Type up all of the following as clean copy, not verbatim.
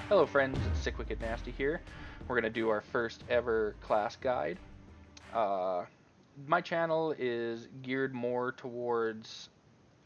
Hello friends, it's Sick Wicked Nasty here. We're going to do our first ever class guide. Uh, my channel is geared more towards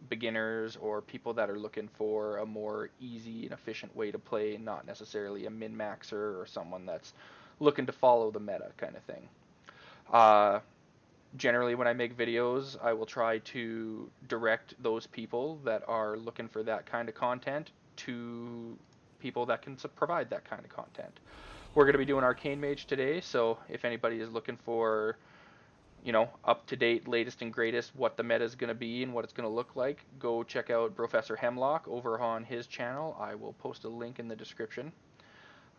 beginners or people that are looking for a more easy and efficient way to play, not necessarily a min-maxer or someone that's looking to follow the meta kind of thing. Uh, Generally when I make videos, I will try to direct those people that are looking for that kind of content to people that can provide that kind of content. We're going to be doing Arcane Mage today, so if anybody is looking for, up to date, latest and greatest, what the meta is going to be and what it's going to look like, go check out Brofessor Hemlock over on his channel. I will post a link in the description.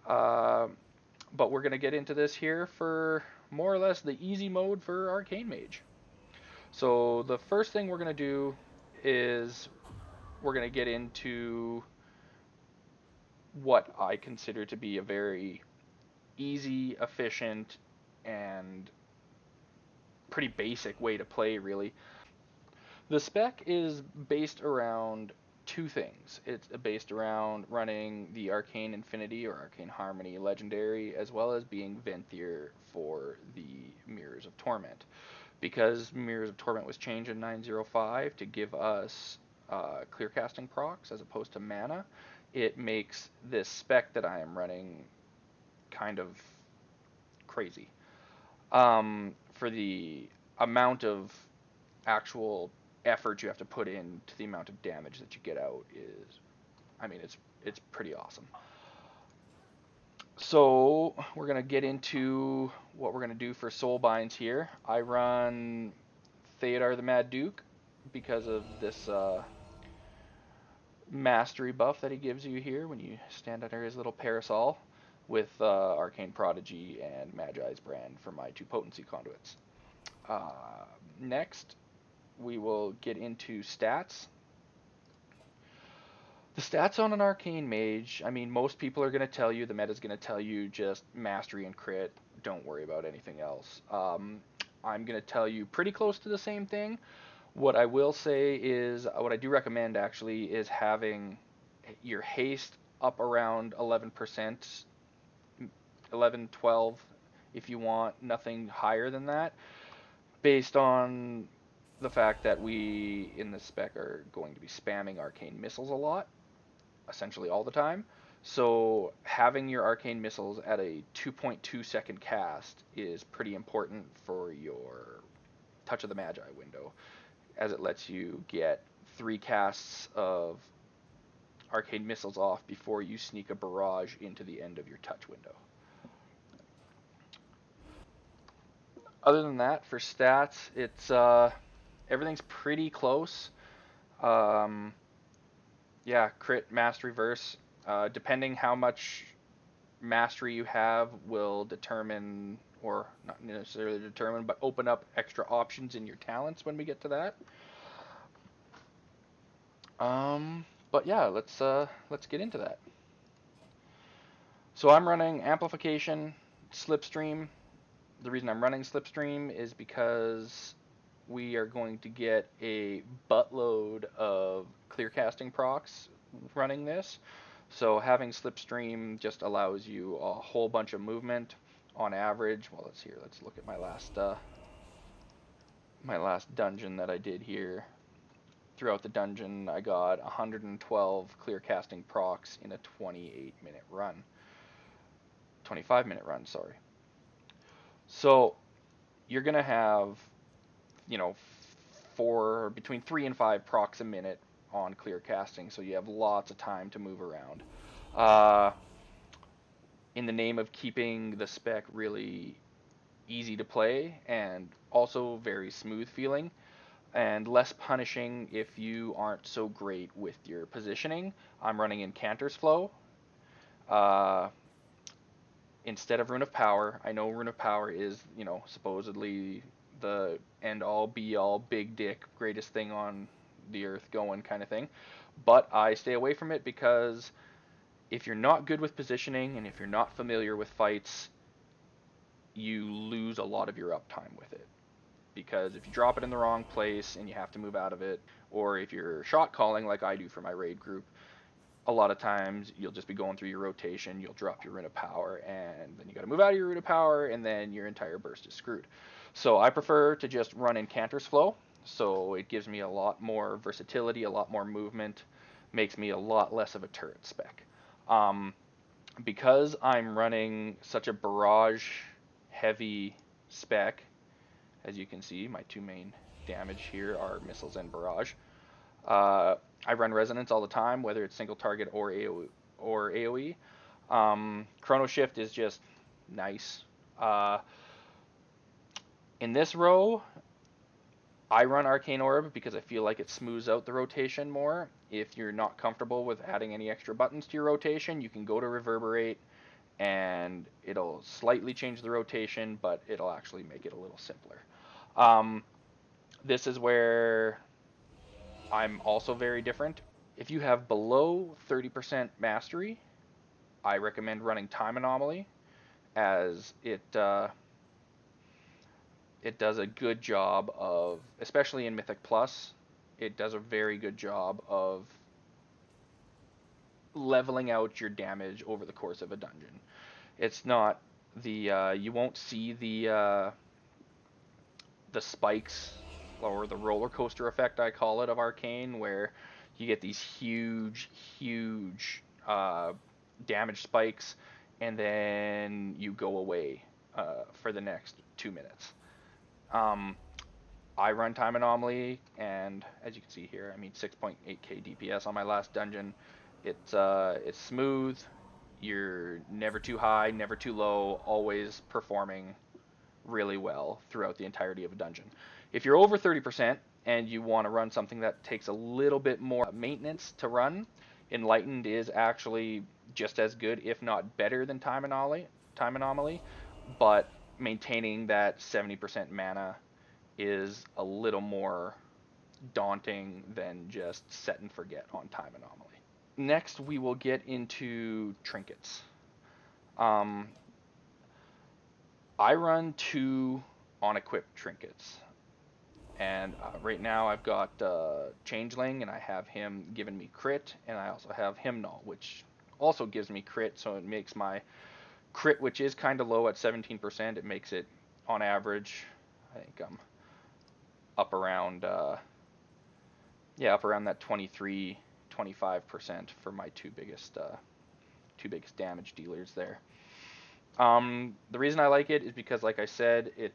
Uh, but we're going to get into this here for more or less the easy mode for Arcane Mage. So the first thing we're going to do is we're going to get into what I consider to be a very easy, efficient, and pretty basic way to play, really. The spec is based around two things. It's based around running the Arcane Infinity or Arcane Harmony Legendary, as well as being Venthyr for the Mirrors of Torment. Because Mirrors of Torment was changed in 905 to give us clear casting procs as opposed to mana, it makes this spec that I am running kind of crazy. For the amount of actual effort you have to put in to the amount of damage that you get out is, I mean, it's pretty awesome. So we're gonna get into what we're gonna do for soul binds here. I run Theodar the Mad Duke because of this mastery buff that he gives you here when you stand under his little parasol with Arcane Prodigy and Magi's Brand for my two potency conduits. Uh, Next, we will get into stats. The stats on an Arcane Mage, I mean, most people are going to tell you, the meta is going to tell you just mastery and crit, don't worry about anything else. I'm going to tell you pretty close to the same thing. What I will say is, what I do recommend actually is having your haste up around 11%, 11, 12 if you want, nothing higher than that, based on the fact that we in the spec are going to be spamming arcane missiles a lot, essentially all the time. So having your arcane missiles at a 2.2 second cast is pretty important for your Touch of the Magi window, as it lets you get 3 casts of arcane missiles off before you sneak a barrage into the end of your touch window. Other than that, for stats, it's everything's pretty close. Um, yeah, crit, mastery, verse. Depending how much mastery you have will determine, or not necessarily determine, but open up extra options in your talents when we get to that. But yeah, let's get into that. So I'm running amplification, slipstream. The reason I'm running slipstream is because we are going to get a buttload of clear casting procs running this. So having slipstream just allows you a whole bunch of movement on average. Well, let's look at my last dungeon that I did here. Throughout the dungeon, I got 112 clear casting procs in a 28-minute run. 25-minute run, sorry. So you're gonna have, you know, between 3 and 5 procs a minute on clear casting, so you have lots of time to move around. Uh, in the name of keeping the spec really easy to play and also very smooth feeling and less punishing if you aren't so great with your positioning, I'm running Incanter's Flow. Uh, Instead of Rune of Power. I know Rune of Power is, supposedly the end all be all, big dick, greatest thing on the earth going kind of thing. But I stay away from it because if you're not good with positioning and if you're not familiar with fights, you lose a lot of your uptime with it. Because if you drop it in the wrong place and you have to move out of it, or if you're shot calling like I do for my raid group, a lot of times you'll just be going through your rotation, you'll drop your Rune of Power, and then you got to move out of your Rune of Power, and then your entire burst is screwed. So I prefer to just run Incanter's Flow, so it gives me a lot more versatility, a lot more movement, makes me a lot less of a turret spec. Because I'm running such a barrage heavy spec, as you can see, my two main damage here are missiles and barrage. I run resonance all the time, whether it's single target or AoE. Chrono Shift is just nice. In this row, I run Arcane Orb because I feel like it smooths out the rotation more. If you're not comfortable with adding any extra buttons to your rotation, you can go to Reverberate, and it'll slightly change the rotation, but it'll actually make it a little simpler. This is where I'm also very different. If you have below 30% mastery, I recommend running Time Anomaly, as it does a good job of, especially in Mythic Plus, it does a very good job of leveling out your damage over the course of a dungeon. It's not the you won't see the spikes or the roller coaster effect, I call it, of Arcane, where you get these huge damage spikes and then you go away for the next 2 minutes. I run Time Anomaly, and as you can see here, I mean 6.8k DPS on my last dungeon. It's smooth. You're never too high, never too low, always performing really well throughout the entirety of a dungeon. If you're over 30% and you want to run something that takes a little bit more maintenance to run, Enlightened is actually just as good, if not better, than Time Anomaly, but maintaining that 70% mana is a little more daunting than just set and forget on Time Anomaly. Next, we will get into Trinkets. I run 2 on-equipped Trinkets. And right now I've got Changeling, and I have him giving me crit, and I also have Hemlock, which also gives me crit, so it makes my crit, which is kind of low at 17%, it makes it, on average, I think I'm up around, up around that 23, 25% for my two biggest damage dealers there. The reason I like it is because, like I said, it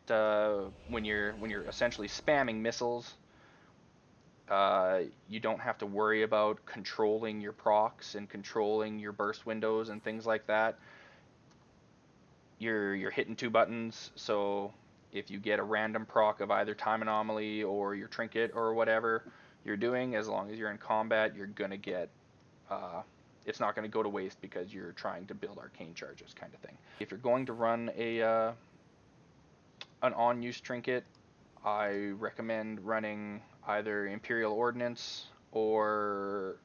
when you're essentially spamming missiles, you don't have to worry about controlling your procs and controlling your burst windows and things like that. You're hitting 2 buttons, so if you get a random proc of either Time Anomaly or your Trinket or whatever you're doing, as long as you're in combat, you're gonna get it's not going to go to waste because you're trying to build arcane charges, kind of thing. If you're going to run an on-use trinket, I recommend running either Imperial Ordnance or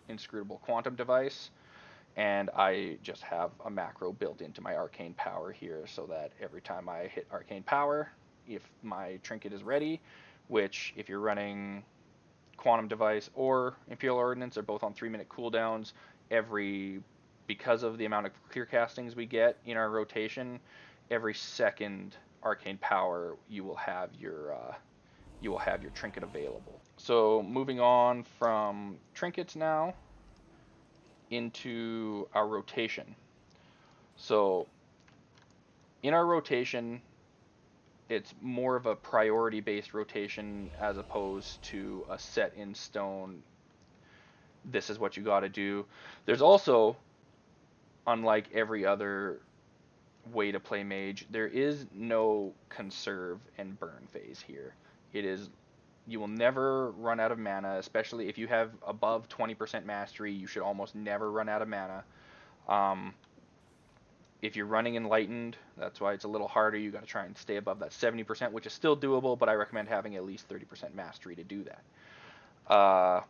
Inscrutable Quantum Device, and I just have a macro built into my Arcane Power here, so that every time I hit Arcane Power, if my trinket is ready, which if you're running Quantum Device or Imperial Ordnance are both on 3-minute cooldowns, because of the amount of clear castings we get in our rotation, every second Arcane Power you will have your trinket available. So moving on from trinkets now into our rotation. So in our rotation, it's more of a priority-based rotation as opposed to a set in stone, this is what you got to do. There's also, unlike every other way to play mage, there is no conserve and burn phase here. You will never run out of mana, especially if you have above 20% mastery. You should almost never run out of mana. If you're running Enlightened, that's why it's a little harder. You got to try and stay above that 70%, which is still doable, but I recommend having at least 30% mastery to do that.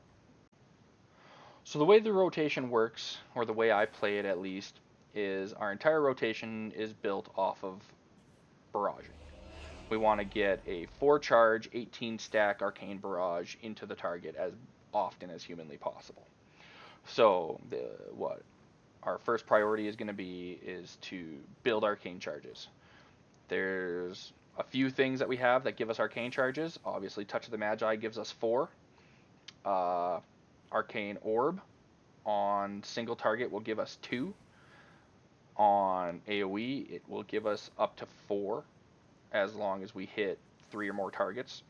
So the way the rotation works, or the way I play it at least, is our entire rotation is built off of barraging. We want to get a 4-charge, 18-stack Arcane Barrage into the target as often as humanly possible. So what our first priority is going to be is to build arcane charges. There's a few things that we have that give us arcane charges. Obviously, Touch of the Magi gives us 4. Arcane Orb on single target will give us 2. On AoE, it will give us up to 4 as long as we hit 3 or more targets.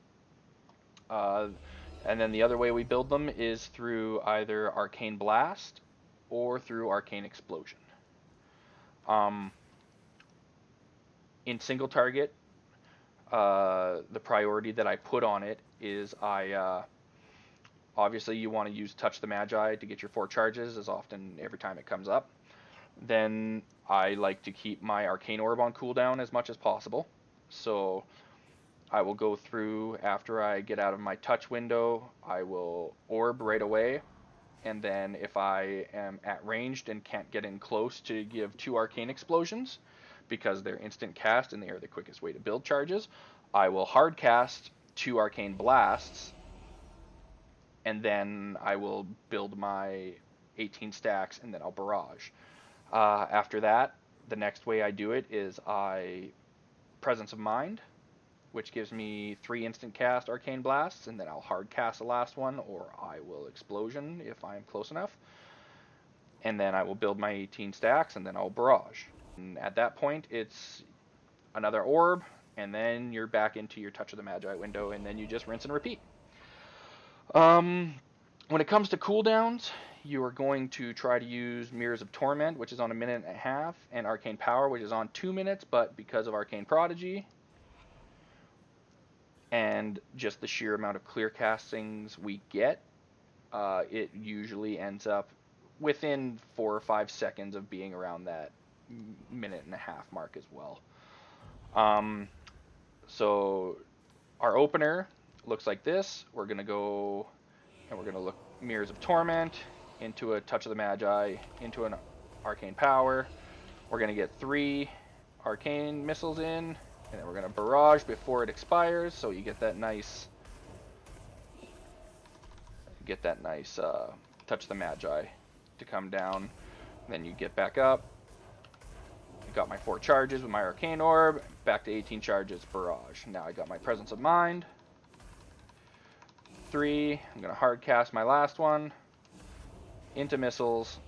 And then the other way we build them is through either Arcane Blast or through Arcane Explosion. In single target, the priority that I put on it is obviously you want to use Touch the Magi to get your 4 charges as often every time it comes up. Then I like to keep my Arcane Orb on cooldown as much as possible. So I will go through after I get out of my touch window, I will orb right away. And then if I am at ranged and can't get in close to give 2 arcane explosions, because they're instant cast and they are the quickest way to build charges, I will hard cast 2 arcane blasts, and then I will build my 18 stacks, and then I'll barrage. After that, the next way I do it is I Presence of Mind, which gives me 3 instant cast arcane blasts, and then I'll hard cast the last one, or I will explosion if I'm close enough. And then I will build my 18 stacks, and then I'll barrage. And at that point, it's another orb, and then you're back into your Touch of the Magi window, and then you just rinse and repeat. When it comes to cooldowns, you are going to try to use Mirrors of Torment, which is on 1.5 minutes, and Arcane Power, which is on 2 minutes, but because of Arcane Prodigy and just the sheer amount of clear castings we get, it usually ends up within 4 or 5 seconds of being around that 1.5 minute mark as well. So our opener looks like this. We're going to go and we're going to look Mirrors of Torment into a Touch of the Magi, into an Arcane Power. We're going to get 3 Arcane Missiles in, and then we're going to barrage before it expires, so you get that nice Touch of the Magi to come down. Then you get back up. I got my 4 charges with my Arcane Orb, back to 18 charges, barrage. Now I got my Presence of Mind. 3, I'm going to hard cast my last one into missiles.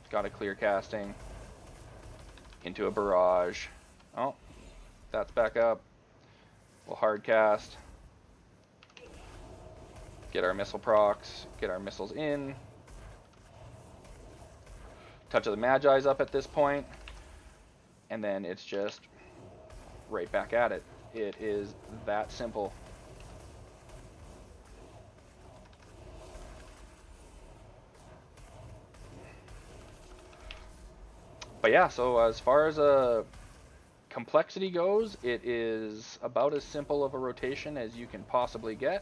Got a clear casting into a barrage. Oh, that's back up. We'll hard cast. Get our missile procs, get our missiles in. Touch of the Magi's up at this point, and then it's just right back at it. It is that simple. But yeah, so as far as complexity goes, it is about as simple of a rotation as you can possibly get,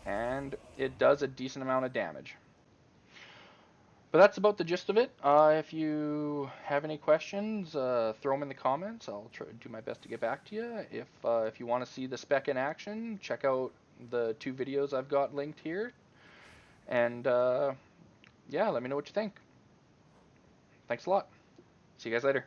and it does a decent amount of damage. But that's about the gist of it. If you have any questions, throw them in the comments. I'll try to do my best to get back to you. If you want to see the spec in action, check out the 2 videos I've got linked here. And yeah, let me know what you think. Thanks a lot. See you guys later.